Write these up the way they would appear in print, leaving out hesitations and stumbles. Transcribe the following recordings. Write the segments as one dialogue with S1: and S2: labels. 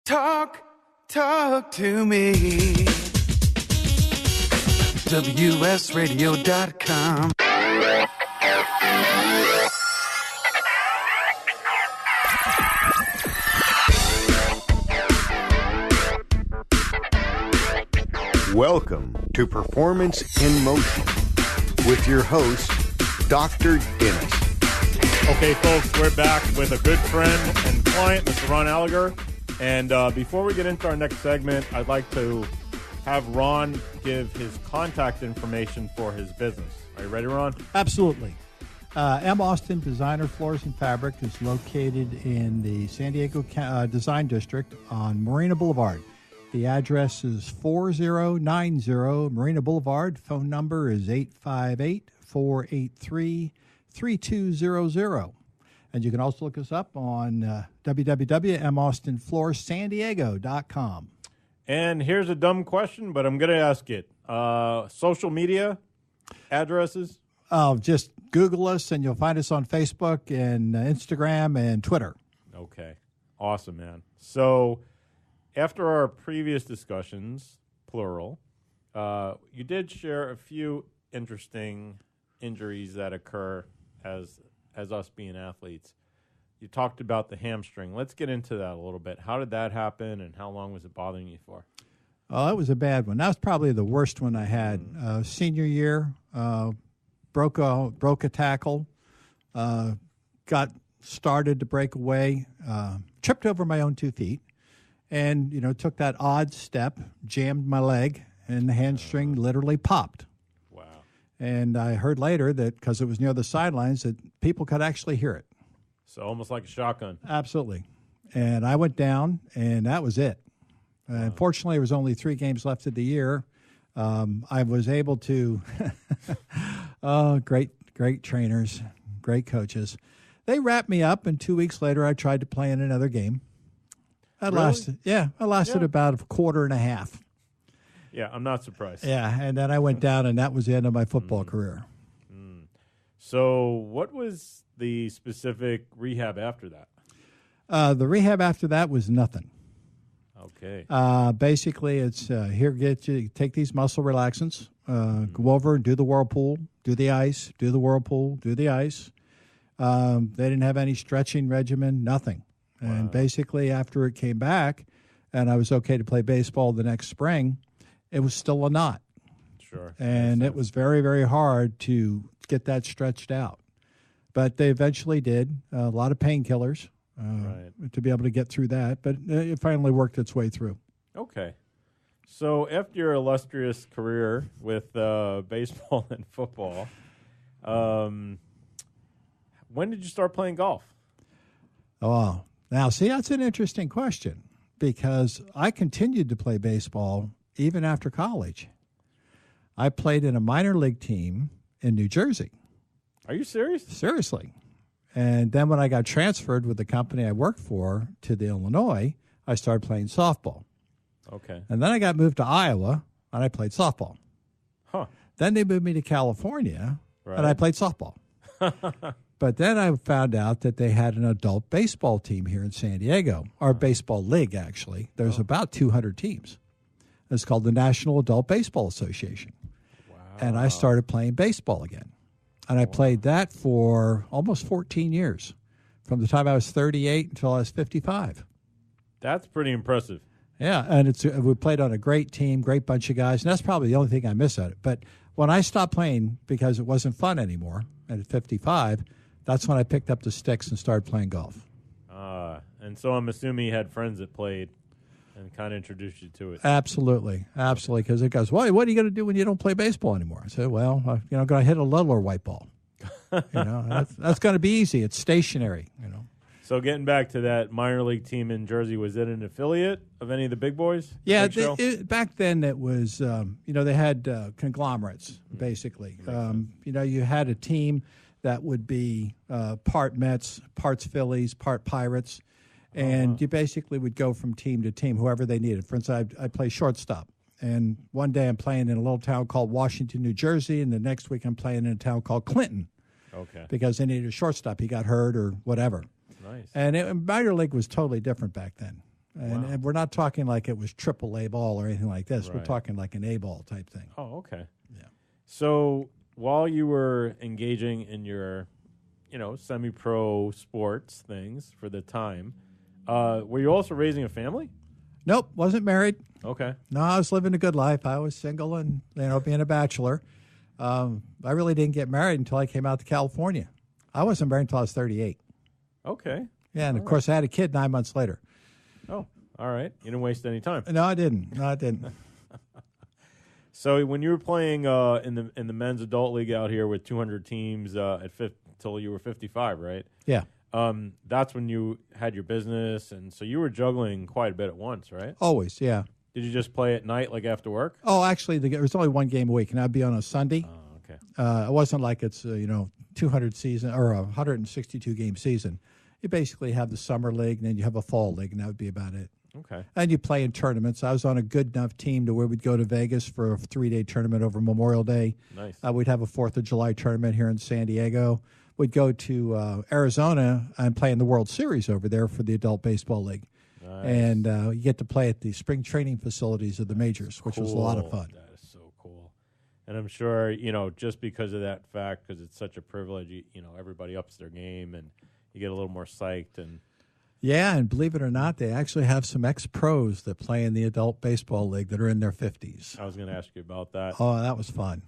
S1: Talk to me. WSRadio.com.
S2: Welcome to Performance in Motion with your host, Dr. Deniz.
S3: Okay, folks, we're back with a good friend and client, Mr. Ron Alleger. And before we get into our next segment, I'd like to have Ron give his contact information for his business. Are you ready, Ron?
S4: Absolutely. M. Austin Designer Floors and Fabric is located in the San Diego Design District on Marina Boulevard. The address is 4090 Marina Boulevard. Phone number is 858-483-3200. And you can also look us up on www.maustinfloorssandiego.com.
S3: And here's a dumb question, but I'm going to ask it. Social media addresses?
S4: Just Google us, and you'll find us on Facebook and Instagram and Twitter.
S3: Okay. Awesome, man. So after our previous discussions, plural, you did share a few interesting injuries that occur as us being athletes. You talked about the hamstring. Let's get into that a little bit. How did that happen, and how long was it bothering you for?
S4: Oh, that was a bad one. That was probably the worst one I had. Senior year, broke a tackle, got started to break away, tripped over my own 2 feet, and took that odd step, jammed my leg, and the hamstring literally popped. And I heard later that because it was near the sidelines that people could actually hear it.
S3: So almost like a shotgun.
S4: Absolutely. And I went down, and that was it. Unfortunately, there was only 3 games left of the year. I was able to great trainers, great coaches. They wrapped me up, and 2 weeks later I tried to play in another game. I lasted about a quarter and a half.
S3: Yeah, I'm not surprised.
S4: Yeah, and then I went down, and that was the end of my football career.
S3: So what was the specific rehab after that?
S4: The rehab after that was nothing.
S3: Okay.
S4: Basically, it's take these muscle relaxants, go over and do the whirlpool, do the ice, do the whirlpool, do the ice. They didn't have any stretching regimen, nothing. Wow. And basically, after it came back, and I was okay to play baseball the next spring, it was still a knot.
S3: Sure.
S4: And it was very, very hard to get that stretched out. But they eventually did. A lot of painkillers to be able to get through that. But it finally worked its way through.
S3: Okay. So after your illustrious career with baseball and football, when did you start playing golf?
S4: Oh, now, see, that's an interesting question because I continued to play baseball even after college. I played in a minor league team in New Jersey.
S3: Are you serious?
S4: Seriously. And then when I got transferred with the company I worked for to the Illinois, I started playing softball.
S3: Okay.
S4: And then I got moved to Iowa, and I played softball.
S3: Huh.
S4: Then they moved me to California, and I played softball. But then I found out that they had an adult baseball team here in San Diego, or baseball league, actually. There's about 200 teams. It's called the National Adult Baseball Association. Wow. And I started playing baseball again. And I played that for almost 14 years, from the time I was 38 until I was 55.
S3: That's pretty impressive.
S4: Yeah, and we played on a great team, great bunch of guys, and that's probably the only thing I miss at it. But when I stopped playing because it wasn't fun anymore at 55, that's when I picked up the sticks and started playing golf.
S3: And so I'm assuming you had friends that played and kind of introduced you to it.
S4: Absolutely, because it goes, well, what are you going to do when you don't play baseball anymore? I said, well, I'm going to hit a littler white ball. That's going to be easy. It's stationary,
S3: So getting back to that minor league team in Jersey, was it an affiliate of any of the big boys?
S4: Yeah, back then it was, they had conglomerates, basically. You had a team that would be part Mets, parts Phillies, part Pirates. And you basically would go from team to team, whoever they needed. For instance, I play shortstop. And one day I'm playing in a little town called Washington, New Jersey. And the next week I'm playing in a town called Clinton. Okay. Because they needed a shortstop. He got hurt or whatever. Nice. And minor league was totally different back then. And we're not talking like it was AAA ball or anything like this. We're
S3: Right.
S4: talking like an A ball type thing.
S3: Oh, okay.
S4: Yeah.
S3: So while you were engaging in your, semi-pro sports things for the time, were you also raising a family?
S4: Nope, wasn't married.
S3: Okay.
S4: No, I was living a good life. I was single and, being a bachelor. I really didn't get married until I came out to California. I wasn't married until I was 38.
S3: Okay.
S4: Yeah, and of course I had a kid 9 months later.
S3: Oh, all right. You didn't waste any time.
S4: No, I didn't.
S3: So when you were playing in the men's adult league out here with 200 teams till you were 55, right?
S4: Yeah.
S3: That's when you had your business, and so you were juggling quite a bit at once, right?
S4: Always, yeah.
S3: Did you just play at night, like after work?
S4: Oh, actually, there was only one game a week, and that'd be on a Sunday.
S3: Oh, okay.
S4: It wasn't like it's 200 season or a 162 game season. You basically have the summer league, and then you have a fall league, and that would be about it.
S3: Okay.
S4: And you play in tournaments. I was on a good enough team to where we'd go to Vegas for a 3-day tournament over Memorial Day.
S3: Nice.
S4: We'd have a 4th of July tournament here in San Diego. We'd go to Arizona and play in the World Series over there for the Adult Baseball League.
S3: Nice.
S4: And you get to play at the spring training facilities of the majors, which was a lot of fun.
S3: That is so cool. And I'm sure, just because of that fact, because it's such a privilege, everybody ups their game and you get a little more psyched. And
S4: Yeah, and believe it or not, they actually have some ex-pros that play in the Adult Baseball League that are in their 50s.
S3: I was going to ask you about that.
S4: Oh, that was fun.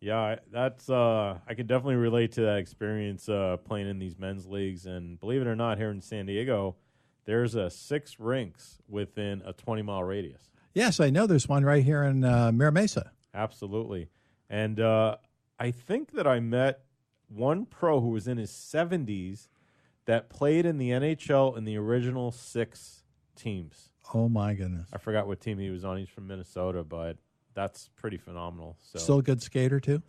S3: Yeah, that's I can definitely relate to that experience playing in these men's leagues. And believe it or not, here in San Diego, there's 6 rinks within a 20-mile radius.
S4: Yes, I know there's one right here in Mira Mesa.
S3: Absolutely. And I think that I met one pro who was in his 70s that played in the NHL in the original 6 teams.
S4: Oh, my goodness.
S3: I forgot what team he was on. He's from Minnesota, but that's pretty phenomenal. So,
S4: Still a good skater, too?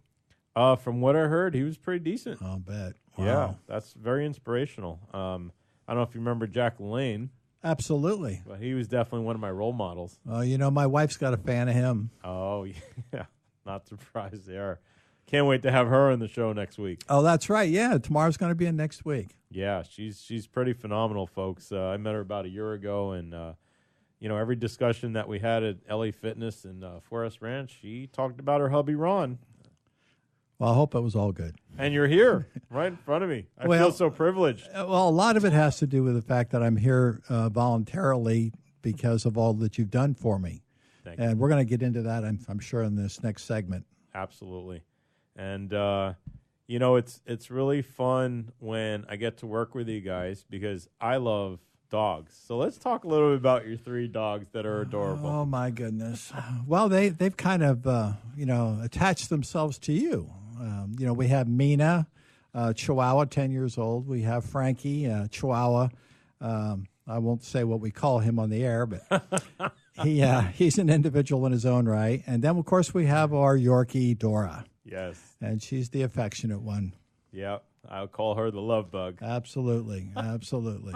S3: from what I heard, he was pretty decent.
S4: I'll bet. Wow.
S3: Yeah, that's very inspirational. I don't know if you remember Jack Lane,
S4: Absolutely.
S3: but he was definitely one of my role models.
S4: My wife's got a fan of him.
S3: Oh, yeah. Not surprised there. Can't wait to have her on the show next week.
S4: Oh, that's right. Yeah, tomorrow's going to be in next week.
S3: Yeah, she's pretty phenomenal, folks. I met her about a year ago, and every discussion that we had at LA Fitness and Forest Ranch, she talked about her hubby Ron.
S4: Well, I hope it was all good.
S3: And you're here, right in front of me. I feel so privileged.
S4: Well, a lot of it has to do with the fact that I'm here voluntarily because of all that you've done for me.
S3: Thank you.
S4: And we're going to get into that, I'm sure, in this next segment.
S3: Absolutely. And it's really fun when I get to work with you guys because I love dogs. So let's talk a little bit about your 3 dogs that are adorable.
S4: Oh, my goodness. Well, they've kind of, attached themselves to you. We have Mina, Chihuahua, 10 years old. We have Frankie, Chihuahua. I won't say what we call him on the air, but he's an individual in his own right. And then, of course, we have our Yorkie, Dora.
S3: Yes.
S4: And she's the affectionate one.
S3: Yeah. I'll call her the love bug.
S4: Absolutely. Absolutely.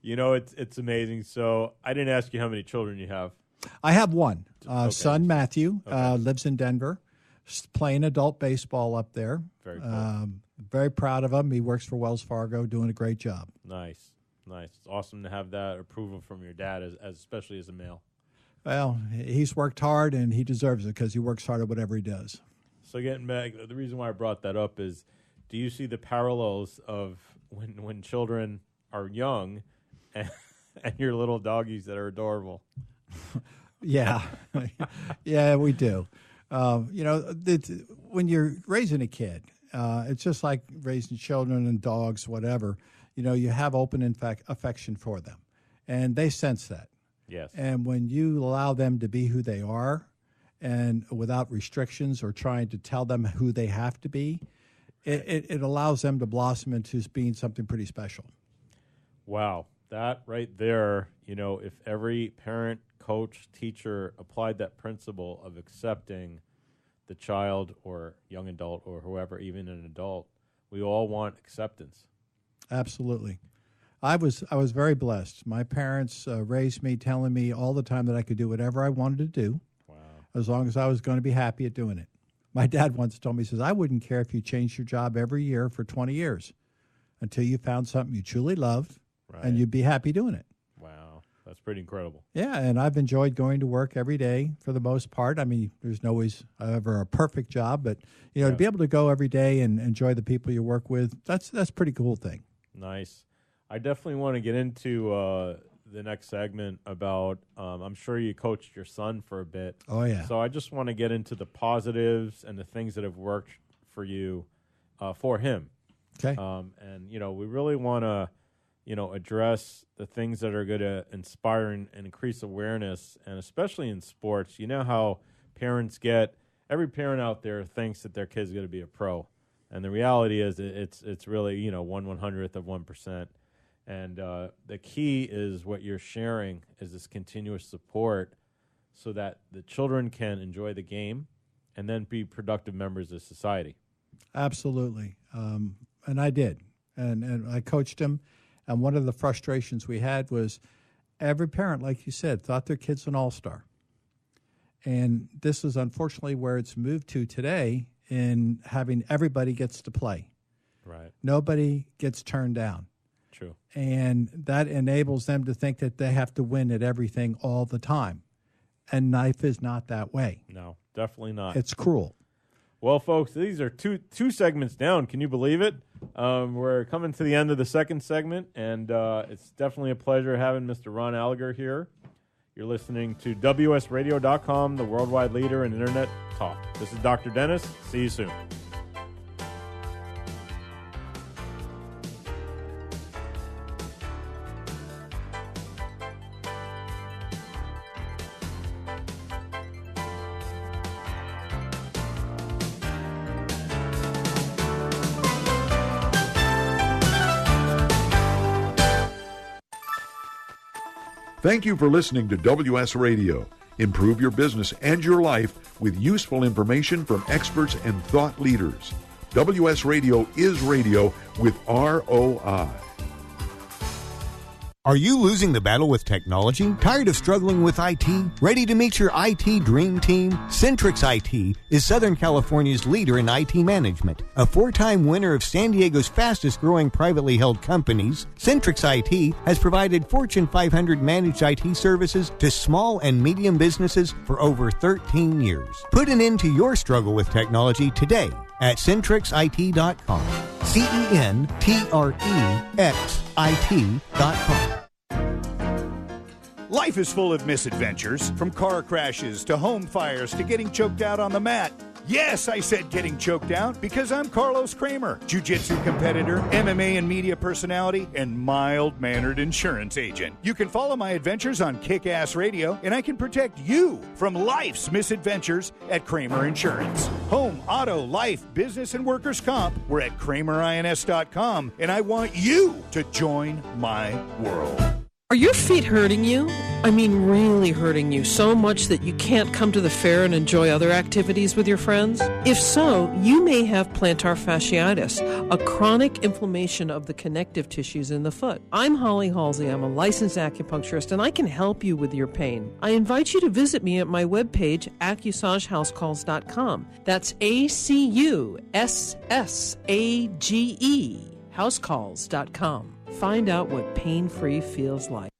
S3: It's amazing. So I didn't ask you how many children you have.
S4: I have one.
S3: Okay.
S4: Son Matthew lives in Denver, playing adult baseball up there.
S3: Very cool.
S4: Very proud of him. He works for Wells Fargo, doing a great job.
S3: Nice. It's awesome to have that approval from your dad, as especially as a male.
S4: Well, he's worked hard, and he deserves it because he works hard at whatever he does.
S3: So getting back, the reason why I brought that up is, do you see the parallels of when children are young and your little doggies that are adorable?
S4: Yeah. Yeah, we do. When you're raising a kid, it's just like raising children and dogs, whatever. You have open affection for them, and they sense that.
S3: Yes.
S4: And when you allow them to be who they are and without restrictions or trying to tell them who they have to be, it allows them to blossom into being something pretty special.
S3: Wow. That right there, if every parent, coach, teacher applied that principle of accepting the child or young adult or whoever, even an adult, we all want acceptance.
S4: Absolutely. I was very blessed. My parents raised me telling me all the time that I could do whatever I wanted to do.
S3: Wow.
S4: As long as I was going to be happy at doing it. My dad once told me, he says, I wouldn't care if you changed your job every year for 20 years until you found something you truly loved
S3: Right.
S4: and you'd be happy doing it.
S3: Wow. That's pretty incredible.
S4: Yeah, and I've enjoyed going to work every day for the most part. I mean, there's no always ever a perfect job, but to be able to go every day and enjoy the people you work with, that's a pretty cool thing.
S3: Nice. I definitely want to get into the next segment about, I'm sure you coached your son for a bit.
S4: Oh, yeah.
S3: So I just want to get into the positives and the things that have worked for you, for him.
S4: Okay.
S3: And, we really want to, address the things that are going to inspire and increase awareness, and especially in sports. You know how parents every parent out there thinks that their kid's going to be a pro. And the reality is it's really, 1/100th of 1%. And the key is what you're sharing is this continuous support so that the children can enjoy the game and then be productive members of society.
S4: Absolutely. And I did. And I coached him. And one of the frustrations we had was every parent, like you said, thought their kid's an all-star. And this is unfortunately where it's moved to today in having everybody gets to play.
S3: Right.
S4: Nobody gets turned down.
S3: True.
S4: And that enables them to think that they have to win at everything all the time. And life is not that way.
S3: No, definitely not.
S4: It's cruel.
S3: Well, folks, these are two segments down. Can you believe it? We're coming to the end of the second segment, and it's definitely a pleasure having Mr. Ron Alleger here. You're listening to WSRadio.com, the worldwide leader in Internet talk. This is Dr. Dennis. See you soon.
S5: Thank you for listening to WS Radio. Improve your business and your life with useful information from experts and thought leaders. WS Radio is radio with ROI.
S2: Are you losing the battle with technology? Tired of struggling with IT? Ready to meet your IT dream team? Centrix IT is Southern California's leader in IT management. A 4-time winner of San Diego's fastest growing privately held companies, Centrix IT has provided Fortune 500 managed IT services to small and medium businesses for over 13 years. Put an end to your struggle with technology today at CentrixIT.com. CentrixIT.com.
S6: Life is full of misadventures, from car crashes to home fires to getting choked out on the mat. Yes, I said getting choked out because I'm Carlos Kramer, jiu-jitsu competitor, MMA and media personality, and mild-mannered insurance agent. You can follow my adventures on Kick-Ass Radio, and I can protect you from life's misadventures at Kramer Insurance. Home, auto, life, business, and workers' comp. We're at KramerINS.com, and I want you to join my world.
S7: Are your feet hurting you? I mean really hurting you so much that you can't come to the fair and enjoy other activities with your friends? If so, you may have plantar fasciitis, a chronic inflammation of the connective tissues in the foot. I'm Holly Halsey. I'm a licensed acupuncturist, and I can help you with your pain. I invite you to visit me at my webpage, AccuSageHouseCalls.com. That's ACUSSAGE, housecalls.com. Find out what pain-free feels like.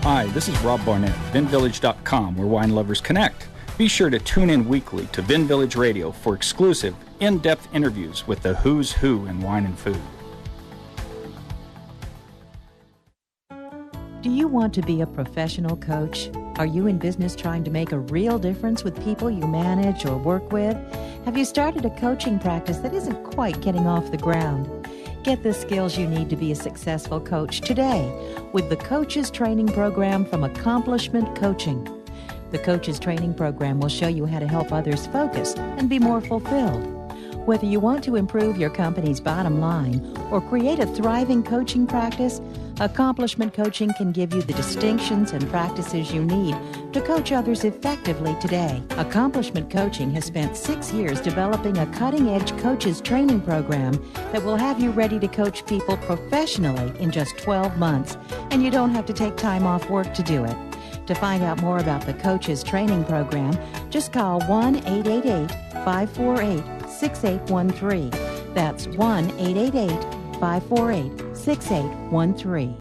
S8: Hi, this is Rob Barnett, VinVillage.com, where wine lovers connect. Be sure to tune in weekly to Vin Village Radio for exclusive, in-depth interviews with the who's who in wine and food.
S9: Do you want to be a professional coach? Are you in business trying to make a real difference with people you manage or work with? Have you started a coaching practice that isn't quite getting off the ground? Get the skills you need to be a successful coach today with the Coaches Training Program from Accomplishment Coaching. The Coaches Training Program will show you how to help others focus and be more fulfilled. Whether you want to improve your company's bottom line or create a thriving coaching practice, Accomplishment Coaching can give you the distinctions and practices you need to coach others effectively today. Accomplishment Coaching has spent 6 years developing a cutting-edge coaches training program that will have you ready to coach people professionally in just 12 months, and you don't have to take time off work to do it. To find out more about the Coaches Training Program, just call 1-888-548-6813. That's 1-888-548-6813.